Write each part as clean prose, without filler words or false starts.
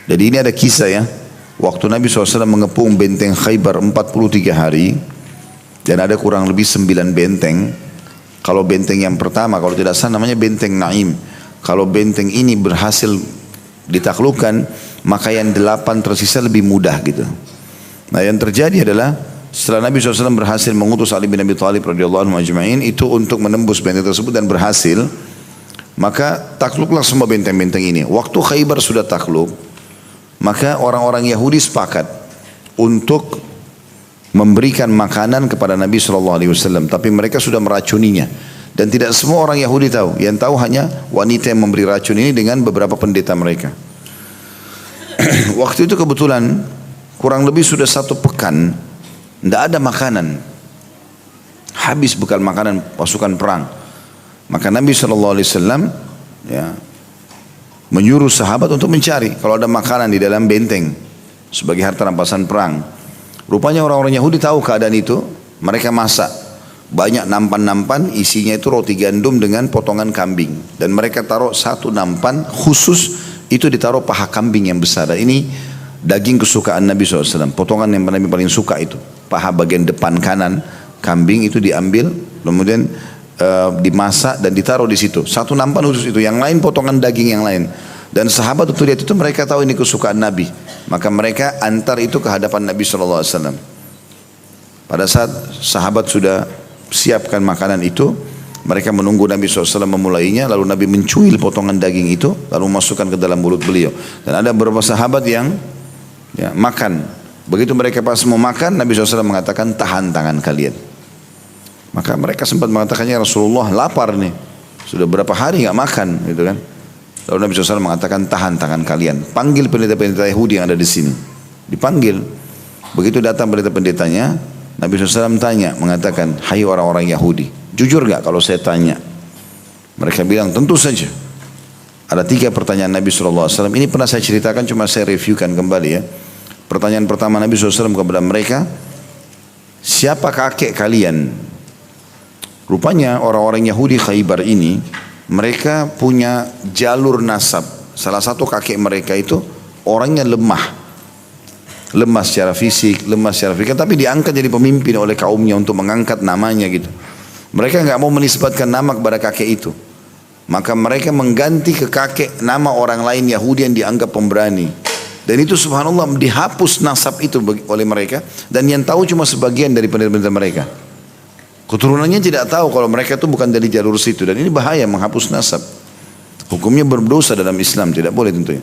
Jadi ini ada kisah ya. Waktu Nabi SAW mengepung benteng Khaybar 43 hari. Dan ada kurang lebih 9 benteng. Kalau benteng yang pertama, kalau tidak salah namanya benteng Naim. Kalau benteng ini berhasil ditaklukkan, maka yang 8 tersisa lebih mudah gitu. Nah yang terjadi adalah setelah Nabi SAW berhasil mengutus Ali bin Abi Thalib radhiyallahu anhu ajma'in itu untuk menembus benteng tersebut dan berhasil, maka takluklah semua benteng-benteng ini. Waktu Khaybar sudah takluk, maka orang-orang Yahudi sepakat untuk memberikan makanan kepada Nabi SAW, tapi mereka sudah meracuninya. Dan tidak semua orang Yahudi tahu. Yang tahu hanya wanita yang memberi racun ini dengan beberapa pendeta mereka. Waktu itu kebetulan kurang lebih sudah 1 pekan tidak ada makanan. Habis bekal makanan pasukan perang. Maka Nabi SAW ya, menyuruh sahabat untuk mencari kalau ada makanan di dalam benteng sebagai harta rampasan perang. Rupanya orang-orang Yahudi tahu keadaan itu. Mereka masak banyak nampan-nampan, isinya itu roti gandum dengan potongan kambing. Dan mereka taruh 1 nampan khusus, itu ditaruh paha kambing yang besar. Dan ini daging kesukaan Nabi SAW. Potongan yang Nabi paling suka itu. Paha bagian depan kanan kambing itu diambil, kemudian dimasak dan ditaruh di situ. 1 nampan khusus itu. Yang lain potongan daging yang lain. Dan sahabat waktu lihat itu mereka tahu ini kesukaan Nabi. Maka mereka antar itu ke hadapan Nabi SAW. Pada saat sahabat sudah siapkan makanan itu, mereka menunggu Nabi SAW memulainya. Lalu Nabi mencuil potongan daging itu, lalu masukkan ke dalam mulut beliau. Dan ada beberapa sahabat yang ya, makan. Begitu mereka pas mau makan, Nabi SAW mengatakan tahan tangan kalian. Maka mereka sempat mengatakannya, Rasulullah lapar nih, sudah berapa hari nggak makan, gitu kan? Lalu Nabi SAW mengatakan tahan tangan kalian. Panggil pendeta-pendeta Yahudi yang ada di sini. Dipanggil. Begitu datang pendeta-pendetanya, Nabi SAW tanya, mengatakan, hai orang-orang Yahudi, jujur gak kalau saya tanya? Mereka bilang, tentu saja. Ada 3 pertanyaan Nabi SAW. Ini pernah saya ceritakan, cuma saya reviewkan kembali ya. Pertanyaan pertama Nabi SAW kepada mereka, siapa kakek kalian? Rupanya orang-orang Yahudi Khaybar ini, mereka punya jalur nasab. Salah satu kakek mereka itu orangnya lemah. Lemah secara fisik, lemah secara fikir, tapi diangkat jadi pemimpin oleh kaumnya untuk mengangkat namanya gitu. Mereka nggak mau menisbatkan nama kepada kakek itu. Maka mereka mengganti ke kakek nama orang lain Yahudi yang dianggap pemberani. Dan itu subhanallah dihapus nasab itu oleh mereka. Dan yang tahu cuma sebagian dari pendeta-pendeta mereka. Keturunannya tidak tahu kalau mereka itu bukan dari jalur situ. Dan ini bahaya menghapus nasab. Hukumnya berdosa dalam Islam, tidak boleh tentunya.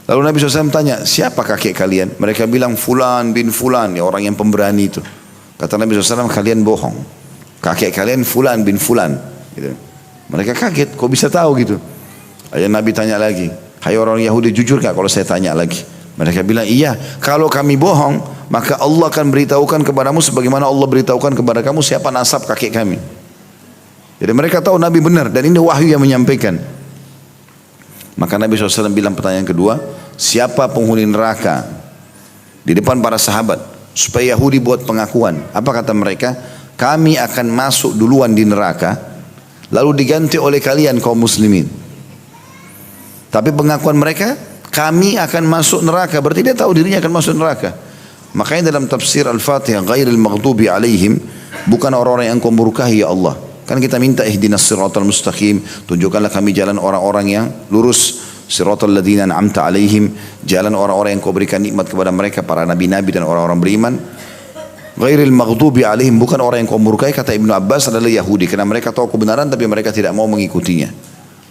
Lalu Nabi SAW tanya, siapa kakek kalian? Mereka bilang Fulan bin Fulan, ya orang yang pemberani itu. Kata Nabi SAW, kalian bohong. Kakek kalian Fulan bin Fulan. Gitu. Mereka kaget, kok bisa tahu gitu? Ayah Nabi tanya lagi, hai orang Yahudi jujur gak kalau saya tanya lagi? Mereka bilang, iya, kalau kami bohong, maka Allah akan beritahukan kepadamu sebagaimana Allah beritahukan kepada kamu siapa nasab kakek kami. Jadi mereka tahu Nabi benar dan ini wahyu yang menyampaikan. Maka Nabi SAW bilang pertanyaan kedua, siapa penghuni neraka? Di depan para sahabat, supaya Yahudi buat pengakuan. Apa kata mereka? Kami akan masuk duluan di neraka, lalu diganti oleh kalian kaum muslimin. Tapi pengakuan mereka, kami akan masuk neraka. Berarti dia tahu dirinya akan masuk neraka. Makanya dalam tafsir Al-Fatihah, ghairil maghdubi alaihim, bukan orang-orang yang kau murkahi ya Allah. Kan kita minta ihdinas siratal mustaqim, tunjukkanlah kami jalan orang-orang yang lurus, siratal ladzina an'amta alaihim, jalan orang-orang yang kau berikan nikmat kepada mereka, para nabi-nabi dan orang-orang beriman. Ghairil maghdubi alaihim, bukan orang yang kau murkai, kata Ibnu Abbas adalah Yahudi, karena mereka tahu kebenaran tapi mereka tidak mau mengikutinya.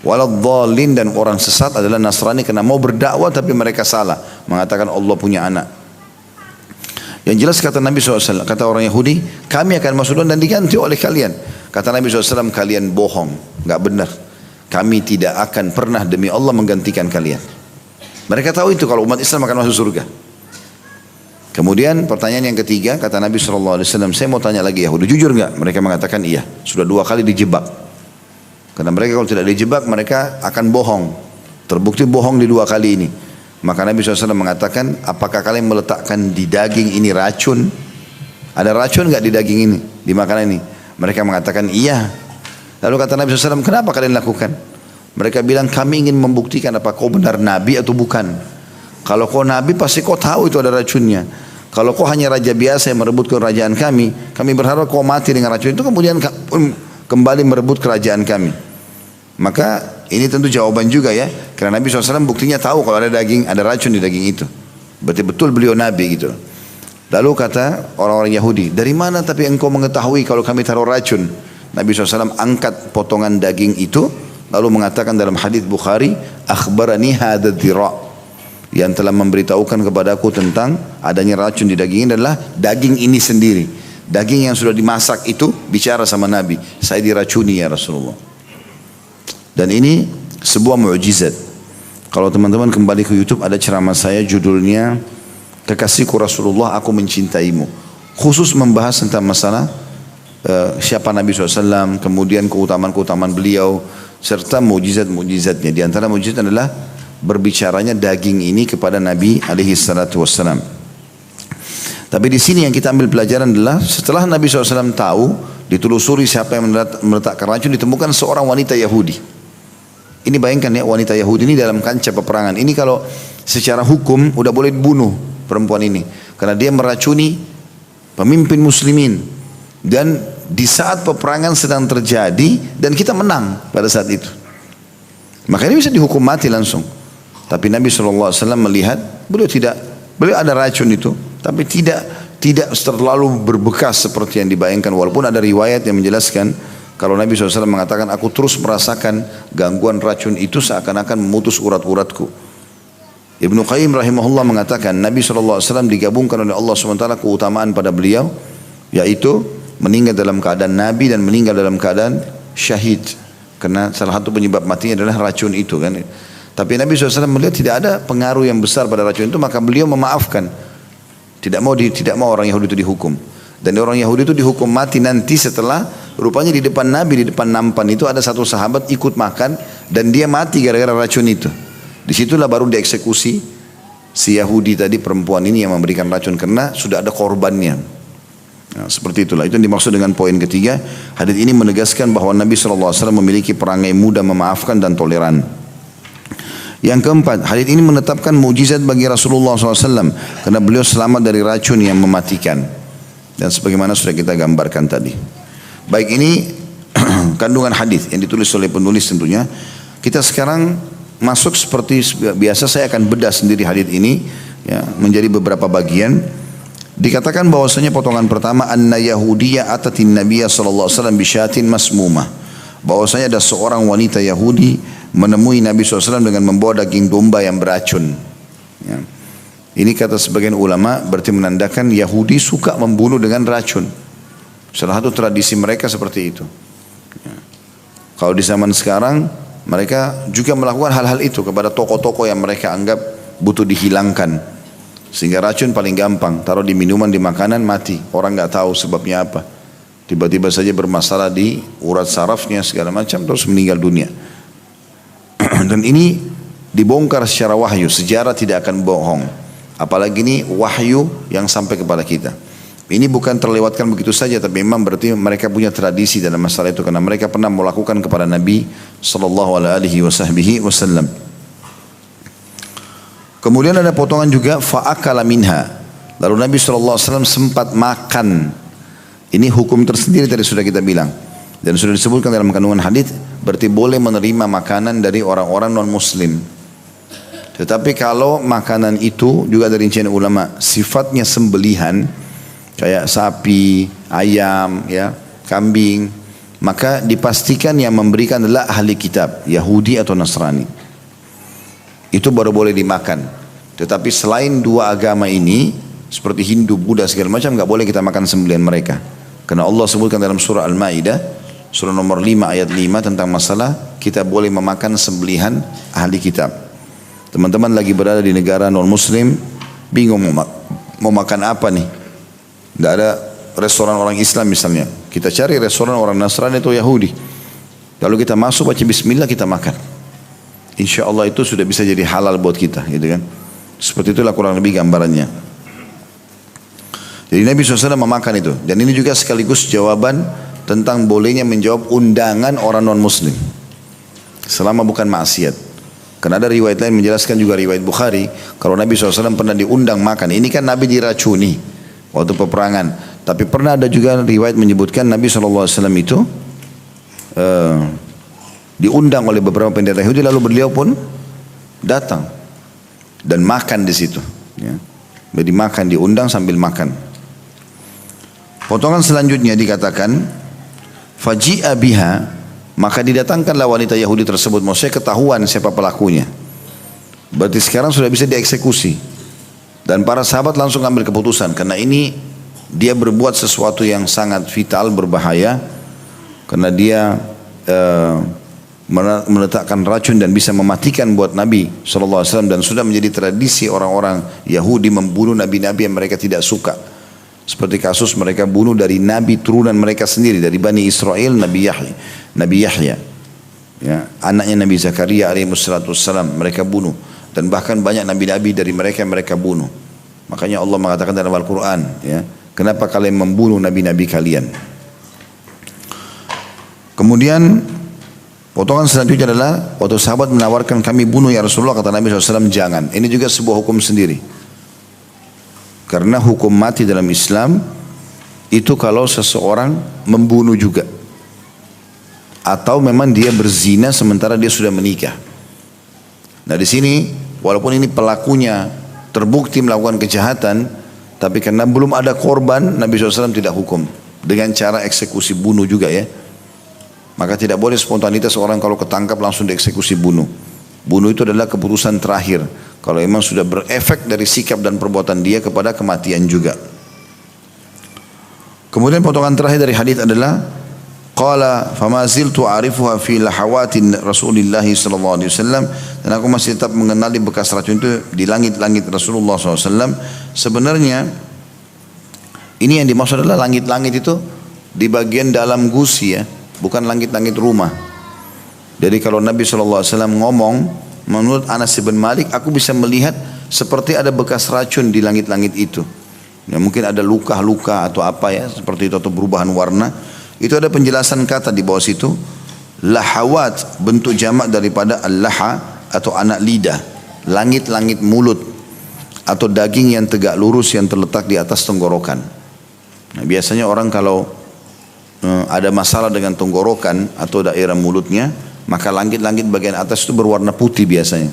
Waladhdallin, dan orang sesat adalah Nasrani, karena mau berdakwah tapi mereka salah, mengatakan Allah punya anak. Yang jelas kata Nabi SAW, kata orang Yahudi, kami akan masuk dan diganti oleh kalian. Kata Nabi SAW, kalian bohong, nggak benar. Kami tidak akan pernah demi Allah menggantikan kalian. Mereka tahu itu kalau umat Islam akan masuk surga. Kemudian pertanyaan yang ketiga, kata Nabi SAW, saya mau tanya lagi Yahudi, jujur nggak? Mereka mengatakan iya, sudah 2 kali dijebak. Karena mereka kalau tidak dijebak, mereka akan bohong. Terbukti bohong di 2 kali ini. Maka Nabi SAW mengatakan, apakah kalian meletakkan di daging ini racun? Ada racun nggak di daging ini, di makanan ini? Mereka mengatakan iya. Lalu kata Nabi SAW, kenapa kalian lakukan? Mereka bilang, kami ingin membuktikan apa kau benar Nabi atau bukan. Kalau kau nabi pasti kau tahu itu ada racunnya. Kalau kau hanya raja biasa yang merebut kerajaan kami berharap kau mati dengan racun itu kemudian kembali merebut kerajaan kami. Maka ini tentu jawaban juga ya, karena Nabi SAW buktinya tahu kalau ada daging, ada racun di daging itu. Berarti betul beliau nabi gitu. Lalu kata orang-orang Yahudi, dari mana tapi engkau mengetahui kalau kami taruh racun? Nabi SAW angkat potongan daging itu, lalu mengatakan dalam hadis Bukhari, akhbarani hadza dhira', yang telah memberitahukan kepadaku tentang adanya racun di daging ini adalah daging ini sendiri. Daging yang sudah dimasak itu bicara sama Nabi, saya diracuni ya Rasulullah. Dan ini sebuah mukjizat. Kalau teman-teman kembali ke YouTube ada ceramah saya judulnya Kekasihku Rasulullah, aku mencintaimu. Khusus membahas tentang masalah siapa Nabi SAW, kemudian keutamaan-keutamaan beliau, serta mukjizat-mukjizatnya. Di antara mukjizat adalah berbicaranya daging ini kepada Nabi SAW. Tapi di sini yang kita ambil pelajaran adalah setelah Nabi SAW tahu, ditelusuri siapa yang meletakkan racun, ditemukan seorang wanita Yahudi. Ini bayangkan ya, wanita Yahudi ini dalam kancah peperangan. Ini kalau secara hukum udah boleh dibunuh perempuan ini, karena dia meracuni pemimpin muslimin. Dan di saat peperangan sedang terjadi dan kita menang pada saat itu, maka ini bisa dihukum mati langsung. Tapi Nabi SAW melihat beliau ada racun itu, tapi tidak terlalu berbekas seperti yang dibayangkan. Walaupun ada riwayat yang menjelaskan kalau Nabi SAW mengatakan, aku terus merasakan gangguan racun itu seakan-akan memutus urat-uratku. Ibnu Qayyim rahimahullah mengatakan Nabi SAW digabungkan oleh Allah SWT keutamaan pada beliau, yaitu meninggal dalam keadaan Nabi dan meninggal dalam keadaan syahid. Karena salah satu penyebab matinya adalah racun itu kan. Tapi Nabi SAW melihat tidak ada pengaruh yang besar pada racun itu, maka beliau memaafkan. Tidak mau orang Yahudi itu dihukum. Dan orang Yahudi itu dihukum mati nanti setelah rupanya di depan Nabi, di depan nampan itu ada satu sahabat ikut makan dan dia mati gara-gara racun itu. Disitulah baru dieksekusi si Yahudi tadi, perempuan ini yang memberikan racun, karena sudah ada korbannya. Nah, seperti itulah. Itu yang dimaksud dengan poin ketiga. Hadis ini menegaskan bahwa Nabi SAW memiliki perangai mudah, memaafkan dan toleran. Yang keempat, hadis ini menetapkan mukjizat bagi Rasulullah SAW karena beliau selamat dari racun yang mematikan. Dan sebagaimana sudah kita gambarkan tadi. Baik, ini kandungan hadis yang ditulis oleh penulis tentunya. Kita sekarang masuk seperti biasa, saya akan bedah sendiri hadis ini ya, menjadi beberapa bagian. Dikatakan bahwasanya potongan pertama, anna Yahudiyya atatin Nabiyya sallallahu alaihi wasallam bisyatin masmumah. Bahwasanya ada seorang wanita Yahudi menemui Nabi SAW dengan membawa daging domba yang beracun. Ya. Ini kata sebagian ulama berarti menandakan Yahudi suka membunuh dengan racun. Salah satu tradisi mereka seperti itu. Ya. Kalau di zaman sekarang mereka juga melakukan hal-hal itu kepada tokoh-tokoh yang mereka anggap butuh dihilangkan. Sehingga racun paling gampang, taruh di minuman, di makanan, mati. Orang nggak tahu sebabnya apa. Tiba-tiba saja bermasalah di urat sarafnya segala macam, terus meninggal dunia. Dan ini dibongkar secara wahyu, sejarah tidak akan bohong. Apalagi ini wahyu yang sampai kepada kita. Ini bukan terlewatkan begitu saja, tapi memang berarti mereka punya tradisi dalam masalah itu, karena mereka pernah melakukan kepada Nabi SAW. Kemudian ada potongan juga fa'akala minha. Lalu Nabi SAW sempat makan. Ini hukum tersendiri tadi sudah kita bilang. Dan sudah disebutkan dalam kandungan hadis, berarti boleh menerima makanan dari orang-orang non-muslim. Tetapi kalau makanan itu juga dari rincian ulama, sifatnya sembelihan, kayak sapi, ayam, ya, kambing, maka dipastikan yang memberikan adalah ahli kitab, Yahudi atau Nasrani. Itu baru boleh dimakan. Tetapi selain dua agama ini, seperti Hindu, Buddha segala macam, nggak boleh kita makan sembelihan mereka. Karena Allah sebutkan dalam surah Al-Maidah, surah nomor 5 ayat 5 tentang masalah kita boleh memakan sembelihan ahli kitab. Teman-teman lagi berada di negara non-muslim, bingung mau makan apa nih? Nggak ada restoran orang Islam misalnya. Kita cari restoran orang Nasrani atau Yahudi. Lalu kita masuk baca bismillah, kita makan. Insya Allah itu sudah bisa jadi halal buat kita, gitu kan? Seperti itulah kurang lebih gambarannya. Jadi Nabi SAW memakan itu. Dan ini juga sekaligus jawaban tentang bolehnya menjawab undangan orang non-muslim selama bukan maksiat. Karena ada riwayat lain menjelaskan juga riwayat Bukhari, kalau Nabi SAW pernah diundang makan. Ini kan Nabi diracuni waktu peperangan. Tapi pernah ada juga riwayat menyebutkan Nabi SAW itu diundang oleh beberapa pendeta Yahudi, lalu beliau pun datang dan makan di situ. Ya. Jadi makan, diundang sambil makan. Potongan selanjutnya dikatakan, faji'a biha, maka didatangkanlah wanita Yahudi tersebut. Maksudnya ketahuan siapa pelakunya. Berarti sekarang sudah bisa dieksekusi. Dan para sahabat langsung ambil keputusan, karena ini dia berbuat sesuatu yang sangat vital, berbahaya, karena dia meletakkan racun dan bisa mematikan buat Nabi SAW, dan sudah menjadi tradisi orang-orang Yahudi membunuh nabi-nabi yang mereka tidak suka. Seperti kasus mereka bunuh dari nabi turunan mereka sendiri, dari Bani Israel, Nabi Yahya, ya, anaknya Nabi Zakaria alaihissalam, mereka bunuh. Dan bahkan banyak nabi-nabi dari mereka yang mereka bunuh. Makanya Allah mengatakan dalam Al-Quran, ya, kenapa kalian membunuh nabi-nabi kalian? Kemudian potongan selanjutnya adalah waktu sahabat menawarkan, kami bunuh ya Rasulullah, kata Nabi SAW, jangan. Ini juga sebuah hukum sendiri. Karena hukum mati dalam Islam itu kalau seseorang membunuh juga, atau memang dia berzina sementara dia sudah menikah. Nah di sini walaupun ini pelakunya terbukti melakukan kejahatan, tapi karena belum ada korban, Nabi SAW tidak hukum dengan cara eksekusi bunuh juga, ya. Maka tidak boleh spontanitas orang kalau ketangkap langsung dieksekusi bunuh. Bunuh itu adalah keputusan terakhir. Kalau memang sudah berefek dari sikap dan perbuatan dia kepada kematian juga. Kemudian potongan terakhir dari hadis adalah, qala fama ziltu a'rifuha fi lahawatin Rasulillah sallallahu alaihi wasallam, dan aku masih tetap mengenali bekas racun itu di langit-langit Rasulullah SAW. Sebenarnya ini yang dimaksud adalah langit-langit itu di bagian dalam gusi, ya, bukan langit-langit rumah. Jadi kalau Nabi SAW ngomong, menurut Anas bin Malik, aku bisa melihat seperti ada bekas racun di langit-langit itu. Ya, mungkin ada luka-luka atau apa, ya, seperti itu, atau perubahan warna. Itu ada penjelasan kata di bawah situ. Lahawat, bentuk jamak daripada al-laha atau anak lidah. Langit-langit mulut atau daging yang tegak lurus yang terletak di atas tenggorokan. Nah, biasanya orang kalau ada masalah dengan tenggorokan atau daerah mulutnya, maka langit-langit bagian atas itu berwarna putih biasanya.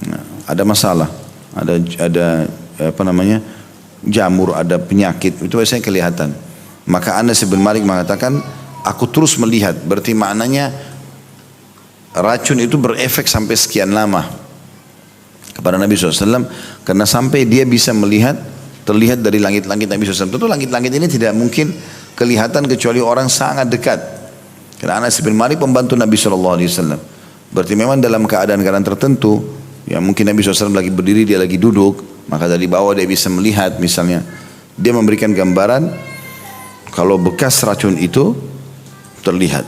Nah, ada masalah, ada apa namanya, jamur, ada penyakit, itu biasanya kelihatan. Maka Anas bin Malik mengatakan, aku terus melihat, berarti maknanya racun itu berefek sampai sekian lama kepada Nabi SAW, karena sampai dia bisa melihat, terlihat dari langit-langit Nabi SAW. Tentu langit-langit ini tidak mungkin kelihatan kecuali orang sangat dekat. Karena Anas bin Malik pembantu Nabi SAW. Berarti memang dalam keadaan-keadaan tertentu, ya mungkin Nabi SAW lagi berdiri, dia lagi duduk, maka dari bawah dia bisa melihat, misalnya dia memberikan gambaran kalau bekas racun itu terlihat.